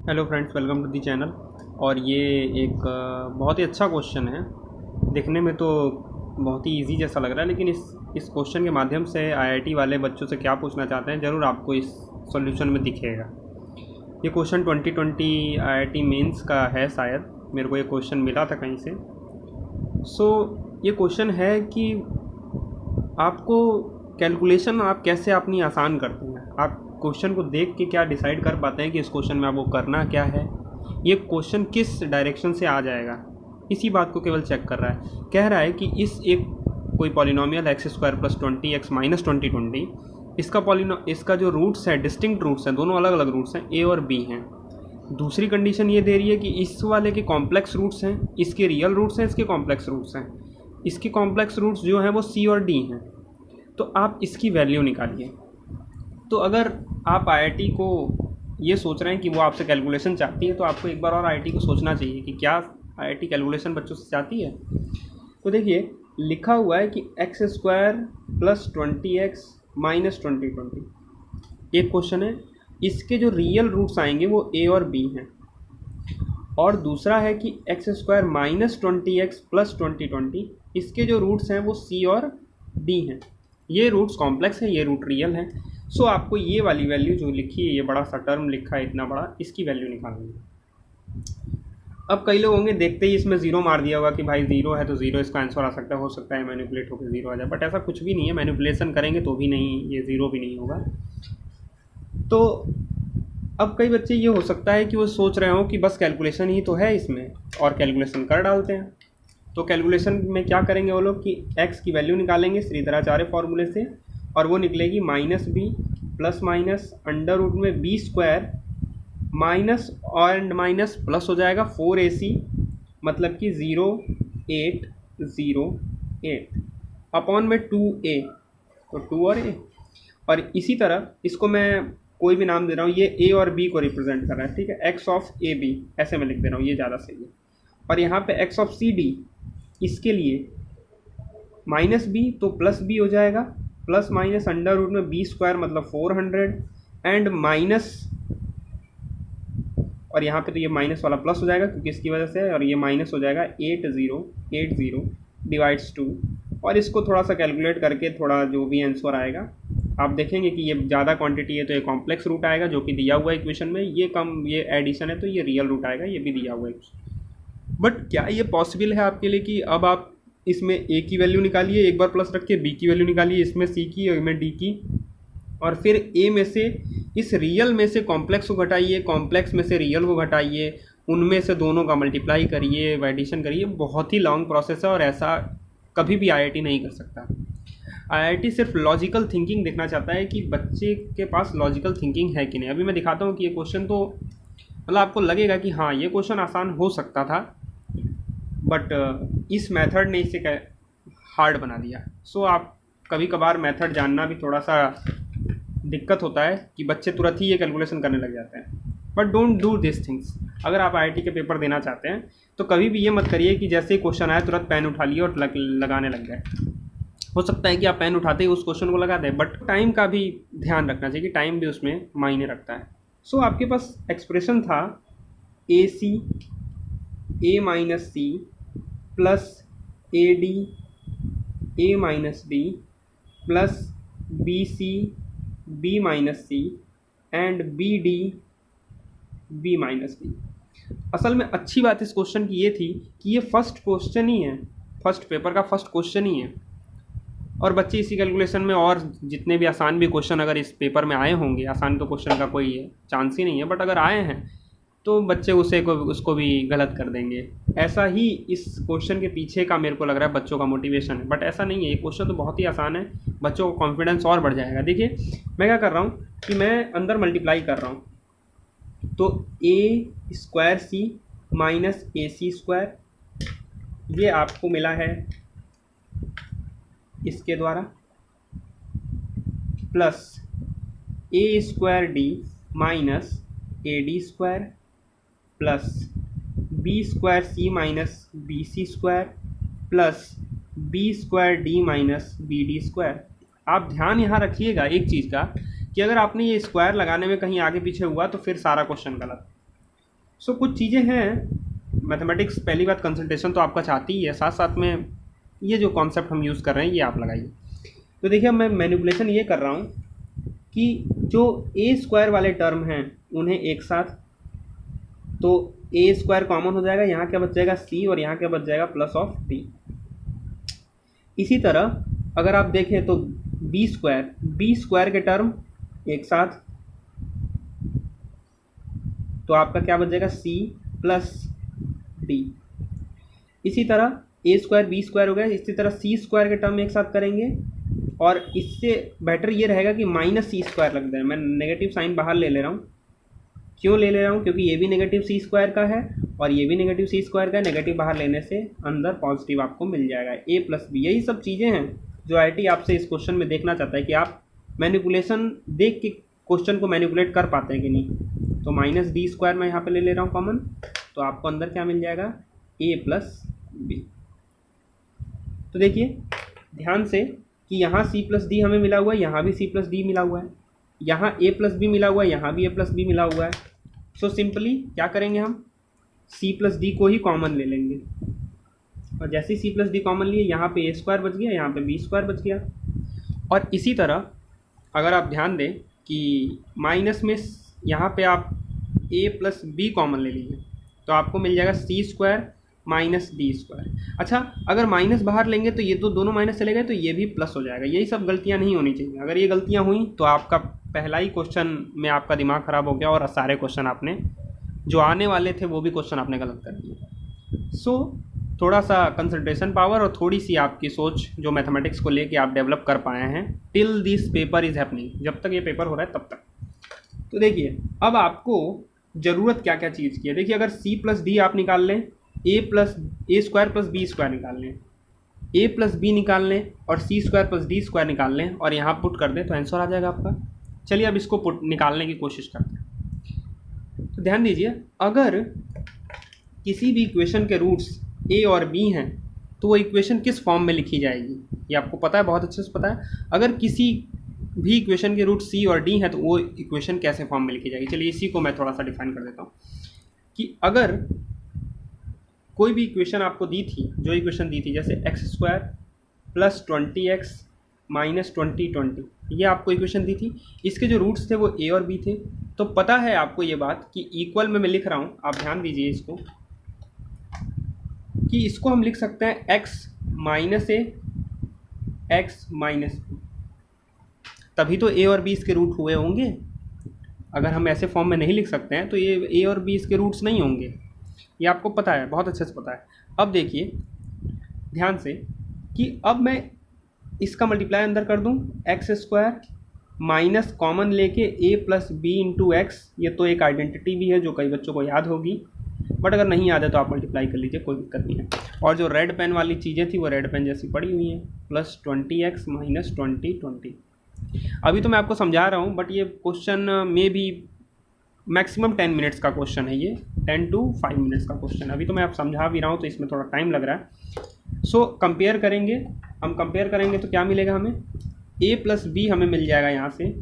Hello friends, welcome to the channel. और ये एक बहुत ही अच्छा क्वेश्चन है। दिखने में तो बहुत ही इजी जैसा लग रहा है, लेकिन इस क्वेश्चन के माध्यम से आईआईटी वाले बच्चों से क्या पूछना चाहते हैं ज़रूर आपको इस सॉल्यूशन में दिखेगा। ये क्वेश्चन 2020 आईआईटी मेंस का है शायद, मेरे को ये क्वेश्चन मिला था कहीं से। ये क्वेश्चन है कि आपको कैलकुलेशन आप कैसे अपनी आसान करते हैं। आप क्वेश्चन को देख के क्या डिसाइड कर पाते हैं कि इस क्वेश्चन में आपको करना क्या है, ये क्वेश्चन किस डायरेक्शन से आ जाएगा, इसी बात को केवल चेक कर रहा है। कह रहा है कि इस एक कोई polynomial x square plus 20x minus 2020, इसका जो रूट्स है डिस्टिंक्ट रूट्स हैं, दोनों अलग अलग रूट्स हैं, ए और बी हैं। दूसरी कंडीशन ये दे रही है कि इस वाले के कॉम्प्लेक्स रूट्स हैं, इसके रियल रूट्स हैं, इसके कॉम्प्लेक्स रूट्स हैं। इसके कॉम्प्लेक्स रूट्स जो हैं वो सी और डी हैं। तो आप इसकी वैल्यू निकालिए। तो अगर आप आईआईटी को ये सोच रहे हैं कि वो आपसे कैलकुलेशन चाहती है, तो आपको एक बार और आईआईटी को सोचना चाहिए कि क्या आईआईटी कैलकुलेशन बच्चों से चाहती है। तो देखिए, लिखा हुआ है कि x square plus 20x minus 2020 एक क्वेश्चन है। इसके जो रियल रूट्स आएंगे वो ए और बी हैं। और दूसरा है कि x square minus 20x plus 2020, इसके जो रूट्स हैं वो सी और डी हैं। ये रूट्स कॉम्प्लेक्स हैं, ये रूट रियल हैं। आपको ये वाली वैल्यू जो लिखी है, ये बड़ा सा टर्म लिखा है इतना बड़ा, इसकी वैल्यू निकालनी है। अब कई लोग होंगे देखते ही इसमें ज़ीरो मार दिया होगा कि भाई ज़ीरो है तो ज़ीरो इसका आंसर आ सकता है, हो सकता है मैनिपुलेट होकर ज़ीरो आ जाए, बट ऐसा कुछ भी नहीं है। मैनिपुलेशन करेंगे तो भी नहीं, ये ज़ीरो भी नहीं होगा। तो अब कई बच्चे ये हो सकता है कि वो सोच रहे हो कि बस कैलकुलेशन ही तो है इसमें, और कैलकुलेशन कर डालते हैं। तो कैलकुलेशन में क्या करेंगे वो लोग कि x की वैल्यू निकालेंगे श्रीधराचार्य फॉर्मूले से, और वो निकलेगी minus B plus minus under root में बी स्क्वायर माइनस और माइनस प्लस हो जाएगा 4ac, मतलब कि 0808 अपॉन में 2a, तो 2 और a। और इसी तरह इसको मैं कोई भी नाम दे रहा हूँ, ये a और b को रिप्रेजेंट कर रहा है, ठीक है, x ऑफ ए बी ऐसे मैं लिख दे रहा हूँ, ये ज़्यादा सही है। और यहाँ पे x ऑफ सी डी, इसके लिए माइनस बी तो प्लस बी हो जाएगा, प्लस माइनस अंडर रूट में बी स्क्वायर मतलब 400 एंड माइनस, और यहाँ पे तो ये माइनस वाला प्लस हो जाएगा क्योंकि इसकी वजह से, और ये माइनस हो जाएगा 8080 डिवाइड्स 2। और इसको थोड़ा सा कैलकुलेट करके थोड़ा जो भी आंसर आएगा आप देखेंगे कि ये ज़्यादा क्वांटिटी है तो ये कॉम्प्लेक्स रूट आएगा जो कि दिया हुआ है इक्वेशन में, ये कम, ये एडिशन है तो ये रियल रूट आएगा, ये भी दिया हुआ है। बट क्या ये पॉसिबल है आपके लिए कि अब आप इसमें ए की वैल्यू निकालिए, एक बार प्लस रख के बी की वैल्यू निकालिए, इसमें सी की और में डी की, और फिर ए में से इस रियल में से कॉम्प्लेक्स को घटाइए, कॉम्प्लेक्स में से रियल को घटाइए, उनमें से दोनों का मल्टीप्लाई करिए, एडिशन करिए। बहुत ही लॉन्ग प्रोसेस है और ऐसा कभी भी आईआईटी नहीं कर सकता। आईआईटी सिर्फ लॉजिकल थिंकिंग देखना चाहता है कि बच्चे के पास लॉजिकल थिंकिंग है कि नहीं। अभी मैं दिखाता हूँ कि ये क्वेश्चन तो मतलब आपको लगेगा कि हाँ ये क्वेश्चन आसान हो सकता था, बट इस मेथड ने इसे हार्ड बना दिया। आप कभी कभार मेथड जानना भी थोड़ा सा दिक्कत होता है कि बच्चे तुरंत ही ये कैलकुलेशन करने लग जाते हैं, but don't do this things. अगर आप आईआईटी के पेपर देना चाहते हैं तो कभी भी ये मत करिए कि जैसे ही क्वेश्चन आए तुरंत पेन उठा लिए और लगाने लग गए। हो सकता है कि आप पेन उठाते ही उस क्वेश्चन को लगा दें, बट टाइम का भी ध्यान रखना चाहिए कि टाइम भी उसमें मायने रखता है। आपके पास एक्सप्रेशन था a c a minus c plus a d a minus d plus B c b minus C and b d b minus d. असल में अच्छी बात इस क्वेश्चन की ये थी कि ये फर्स्ट क्वेश्चन ही है, फर्स्ट पेपर का फर्स्ट क्वेश्चन ही है, और बच्चे इसी कैलकुलेशन में और जितने भी आसान भी क्वेश्चन अगर इस पेपर में आए होंगे, आसान तो क्वेश्चन का कोई चांस ही नहीं है, बट अगर आए हैं तो बच्चे उसको भी गलत कर देंगे। ऐसा ही इस क्वेश्चन के पीछे का मेरे को लग रहा है बच्चों का मोटिवेशन है, बट ऐसा नहीं है। ये क्वेश्चन तो बहुत ही आसान है, बच्चों को कॉन्फिडेंस और बढ़ जाएगा। देखिए मैं क्या कर रहा हूँ कि मैं अंदर मल्टीप्लाई कर रहा हूँ, तो A square C minus A C square, ये आपको मिला है इसके द्वारा, plus A square D minus A D square plus B square C minus B C square plus B square D minus B D square. आप ध्यान यहाँ रखिएगा एक चीज़ का कि अगर आपने ये स्क्वायर लगाने में कहीं आगे पीछे हुआ तो फिर सारा क्वेश्चन गलत। सो कुछ चीज़ें हैं मैथमेटिक्स, पहली बात कंसंट्रेशन तो आपका चाहती ही है, साथ साथ में ये जो कॉन्सेप्ट हम यूज़ कर रहे हैं ये आप लगाइए। तो देखिए मैं मैनिपुलेशन ये कर रहा हूँ कि जो ए स्क्वायर वाले टर्म हैं उन्हें एक साथ, तो ए स्क्वायर कॉमन हो जाएगा, यहाँ क्या बच जाएगा सी, और यहाँ क्या बच जाएगा प्लस ऑफ डी। इसी तरह अगर आप देखें तो बी स्क्वायर के टर्म एक साथ, तो आपका क्या बच जाएगा सी प्लस डी। इसी तरह ए स्क्वायर बी स्क्वायर हो गया, इसी तरह सी स्क्वायर के टर्म एक साथ करेंगे, और इससे बेटर ये रहेगा कि माइनस सी स्क्वायर लग जाए। मैं नेगेटिव साइन बाहर ले ले रहा हूँ, क्यों ले रहा हूँ, क्योंकि ये भी नेगेटिव सी स्क्वायर का है और ये भी नेगेटिव सी स्क्वायर का है। नेगेटिव बाहर लेने से अंदर पॉजिटिव आपको मिल जाएगा, ए प्लस बी। यही सब चीज़ें हैं जो IIT आपसे इस क्वेश्चन में देखना चाहता है कि आप मैनिपुलेशन देख के क्वेश्चन को मैनिपुलेट कर पाते हैं कि नहीं। तो माइनस डी स्क्वायर मैं यहाँ पे ले रहा हूँ कॉमन, तो आपको अंदर क्या मिल जाएगा ए प्लस बी। तो देखिए ध्यान से कि यहाँ सी प्लस डी हमें मिला हुआ है, यहाँ भी सी प्लस डी मिला हुआ है, यहाँ ए प्लस बी मिला हुआ है, यहाँ भी ए प्लस बी मिला हुआ है। सो सिंपली क्या करेंगे, हम सी प्लस डी को ही कॉमन ले लेंगे, और जैसे ही सी प्लस डी कॉमन लिए यहाँ पे ए स्क्वायर बच गया, यहाँ पे बी स्क्वायर बच गया। और इसी तरह अगर आप ध्यान दें कि माइनस में यहाँ पे आप ए प्लस बी कॉमन ले लीजिए, तो आपको मिल जाएगा सी स्क्वायर माइनस डी स्क्वायर। अच्छा, अगर माइनस बाहर लेंगे तो ये तो दोनों माइनस चले गए, तो ये भी प्लस हो जाएगा। यही सब गलतियाँ नहीं होनी चाहिए। अगर ये गलतियाँ हुई तो आपका पहला ही क्वेश्चन में आपका दिमाग ख़राब हो गया, और सारे क्वेश्चन आपने जो आने वाले थे वो भी क्वेश्चन आपने गलत कर दिए। सो थोड़ा सा कंसंट्रेशन पावर और थोड़ी सी आपकी सोच जो मैथमेटिक्स को लेके आप डेवलप कर पाए हैं till this paper is happening, जब तक ये पेपर हो रहा है तब तक। तो देखिए अब आपको ज़रूरत क्या क्या चीज़ की है। देखिए अगर सी प्लस डी आप निकाल लें, ए स्क्वायर प्लस बी स्क्वायर निकाल लें, ए प्लस बी निकाल लें, और सी स्क्वायर प्लस डी स्क्वायर निकाल लें, और यहाँ पुट कर दें तो आंसर आ जाएगा आपका। चलिए अब इसको पुट निकालने की कोशिश करते हैं। तो ध्यान दीजिए, अगर किसी भी इक्वेशन के रूट्स ए और बी हैं तो वो इक्वेशन किस फॉर्म में लिखी जाएगी, ये आपको पता है, बहुत अच्छे से पता है। अगर किसी भी इक्वेशन के रूट सी और डी हैं तो वो इक्वेशन कैसे फॉर्म में लिखी जाएगी। चलिए इसी को मैं थोड़ा सा डिफाइन कर देता हूँ कि अगर कोई भी इक्वेशन आपको दी थी, जो इक्वेशन दी थी जैसे x square plus 20x minus 20, ये आपको इक्वेशन दी थी, इसके जो रूट्स थे वो ए और बी थे। तो पता है आपको ये बात कि इक्वल में मैं लिख रहा हूँ, आप ध्यान दीजिए इसको, कि इसको हम लिख सकते हैं x माइनस ए एक्स माइनस बी, तभी तो ए और बी इसके रूट हुए होंगे। अगर हम ऐसे फॉर्म में नहीं लिख सकते हैं तो ये ए और बी इसके रूट्स नहीं होंगे, ये आपको पता है, बहुत अच्छे से पता है। अब देखिए ध्यान से कि अब मैं इसका मल्टीप्लाई अंदर कर दूं, एक्स स्क्वायर माइनस कॉमन लेके ए प्लस बी इंटू एक्स। ये तो एक आइडेंटिटी भी है जो कई बच्चों को याद होगी, बट अगर नहीं याद है तो आप मल्टीप्लाई कर लीजिए, कोई दिक्कत नहीं है। और जो रेड पेन वाली चीज़ें थी वो रेड पेन जैसी पड़ी हुई हैं, प्लस 20x माइनस 20। अभी तो मैं आपको समझा रहा हूँ, बट ये क्वेश्चन में भी मैक्सिमम 10 मिनट्स का क्वेश्चन है, ये 10 to 5 मिनट्स का क्वेश्चन। अभी तो मैं आप समझा भी रहा हूँ तो इसमें थोड़ा टाइम लग रहा है। सो कंपेयर करेंगे, हम कंपेयर करेंगे तो क्या मिलेगा हमें, a प्लस बी हमें मिल जाएगा यहाँ से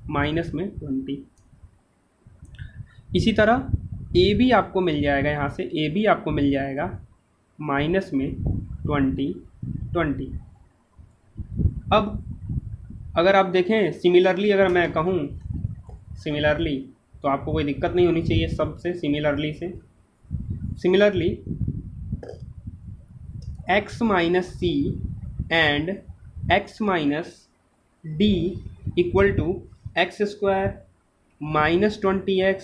माइनस में 20। इसी तरह ए बी आपको मिल जाएगा, यहाँ से ए बी आपको मिल जाएगा माइनस में 20। अब अगर आप देखें सिमिलरली, अगर मैं कहूँ सिमिलरली तो आपको कोई दिक्कत नहीं होनी चाहिए सबसे। Similarly x minus C and x minus D equal to x square minus 20x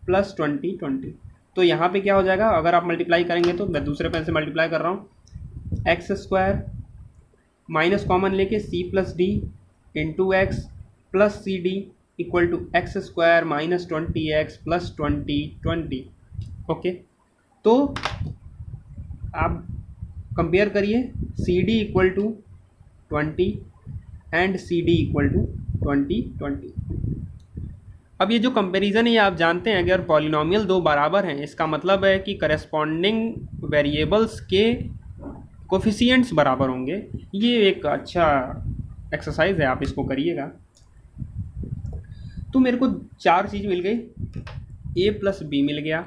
plus 20। तो यहाँ पे क्या हो जाएगा, अगर आप मल्टीप्लाई करेंगे तो मैं दूसरे पेन से मल्टीप्लाई कर रहा हूँ, एक्स स्क्वायर माइनस कॉमन लेके C plus D into x plus C D equal to x square minus 20x plus 20। Okay, तो आप कंपेयर करिए, C D equal to 20 and C D equal to 20। अब ये जो कंपैरिजन है ये आप जानते हैं, अगर पॉलिनोमियल दो बराबर हैं इसका मतलब है कि करस्पॉन्डिंग वेरिएबल्स के कोफिशिएंट्स बराबर होंगे। ये एक अच्छा एक्सरसाइज है, आप इसको करिएगा। तो मेरे को चार चीज़ मिल गई, a प्लस बी मिल गया,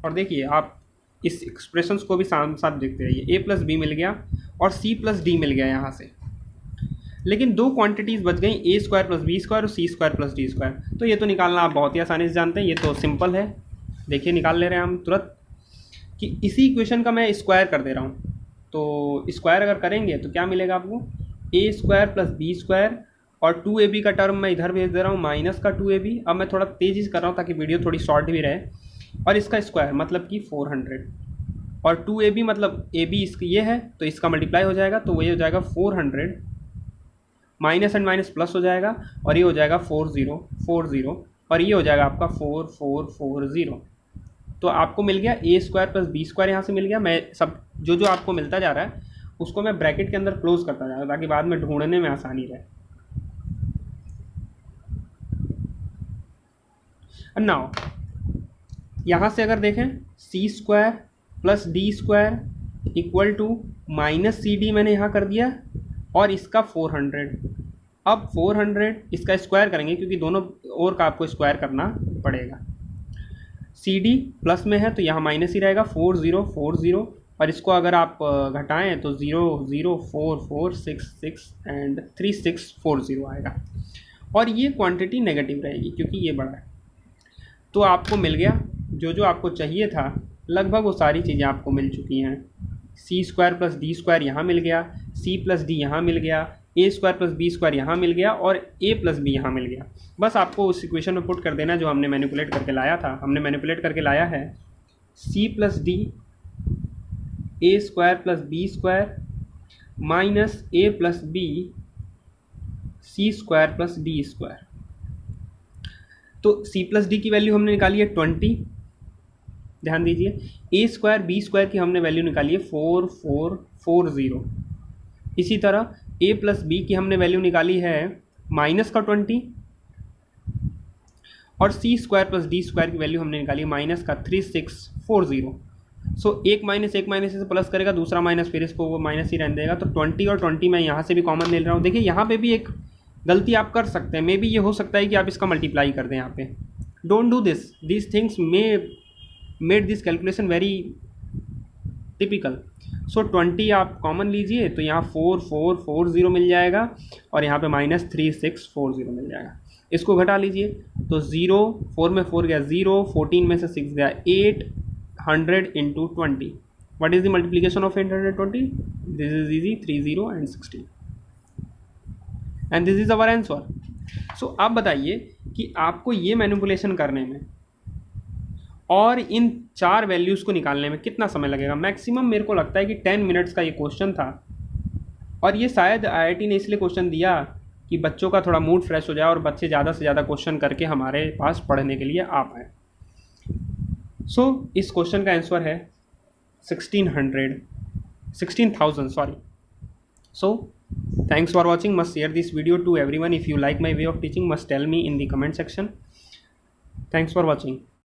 और देखिए आप इस एक्सप्रेशंस को भी साथ साथ देखते रहिए, a प्लस बी मिल गया और c प्लस डी मिल गया यहाँ से, लेकिन दो क्वांटिटीज़ बच गई, ए स्क्वायर प्लस बी स्क्वायर और सी स्क्वायर प्लस डी स्क्वायर। तो ये तो निकालना आप बहुत ही आसानी से जानते हैं, ये तो सिंपल है। देखिए निकाल ले रहे हैं हम तुरंत कि इसी इक्वेशन का मैं स्क्वायर कर दे रहा हूँ। तो स्क्वायर अगर करेंगे तो क्या मिलेगा आपको, ए स्क्वायर प्लस बी स्क्वायर और 2ab का टर्म मैं इधर भेज दे रहा हूँ माइनस का 2ab। अब मैं थोड़ा तेज़ी से कर रहा हूँ ताकि वीडियो थोड़ी शॉर्ट भी रहे। और इसका स्क्वायर मतलब कि 400 और 2ab मतलब ab इसका ये है तो इसका मल्टीप्लाई हो जाएगा, तो ये हो जाएगा 400, माइनस एंड माइनस प्लस हो जाएगा और ये हो जाएगा 4040 और ये हो जाएगा आपका 4440। तो आपको मिल गया ए स्क्वायर प्लस बी स्क्वायर, यहाँ से मिल गया। मैं सब जो आपको मिलता जा रहा है उसको मैं ब्रैकेट के अंदर क्लोज करता जा रहा हूँ ताकि बाद में ढूंढने में आसानी रहे। नाउ यहाँ से अगर देखें c square plus D square equal to minus c d मैंने यहाँ कर दिया और इसका 400। अब 400 इसका स्क्वायर करेंगे क्योंकि दोनों ओर का आपको स्क्वायर करना पड़ेगा। सी डी प्लस में है तो यहाँ माइनस ही रहेगा 4040 और इसको अगर आप घटाएं तो 00446 एंड 3640 आएगा और ये क्वांटिटी नेगेटिव रहेगी क्योंकि ये बड़ा है। तो आपको मिल गया जो आपको चाहिए था, लगभग वो सारी चीज़ें आपको मिल चुकी हैं। सी स्क्वायर प्लस डी स्क्वायर यहाँ मिल गया, सी प्लस डी यहाँ मिल गया, ए स्क्वायर प्लस बी स्क्वायर यहाँ मिल गया और ए प्लस बी यहाँ मिल गया। बस आपको उस इक्वेशन में पुट कर देना जो हमने मैनिपुलेट करके लाया था। हमने मैनिपुलेट करके लाया है C plus D A square plus B square minus A plus B C square plus D square. तो सी प्लस डी की वैल्यू हमने निकाली है 20, ध्यान दीजिए। ए स्क्वायर बी स्क्वायर की हमने वैल्यू निकाली है 4440। इसी तरह ए प्लस बी की हमने वैल्यू निकाली है माइनस का 20 और सी स्क्वायर प्लस डी स्क्वायर की वैल्यू हमने निकाली है माइनस का 3640। सो एक माइनस से प्लस करेगा, दूसरा माइनस फिर इसको वो माइनस ही रहने देगा। तो 20 और 20 मैं यहाँ से भी कॉमन ले रहा हूँ। देखिए यहाँ पे भी एक गलती आप कर सकते हैं, मे बी ये हो सकता है कि आप इसका मल्टीप्लाई कर दें यहाँ पे। Don't do this things made this calculation very typical. So 20 आप कॉमन लीजिए तो यहाँ 4440 मिल जाएगा और यहाँ पे माइनस 3640 मिल जाएगा। इसको घटा लीजिए तो 0 4 में 4 गया 0, 14 में से 6 गया 800 into 20। What is the multiplication of 820? This is easy, 30 and 16 and this is our answer. So आप बताइए कि आपको ये मैनिपुलेशन करने में और इन 4 वैल्यूज़ को निकालने में कितना समय लगेगा? मैक्सिमम मेरे को लगता है कि 10 मिनट्स का ये क्वेश्चन था और ये शायद IIT ने इसलिए क्वेश्चन दिया कि बच्चों का थोड़ा मूड फ्रेश हो जाए और बच्चे ज़्यादा से ज़्यादा क्वेश्चन करके हमारे पास पढ़ने के लिए आ पाए। सो इस क्वेश्चन का आंसर है 16,000 sorry. So thanks for watching. Must share this video to everyone. If you like my way of teaching, must tell me in the comment section. Thanks for watching.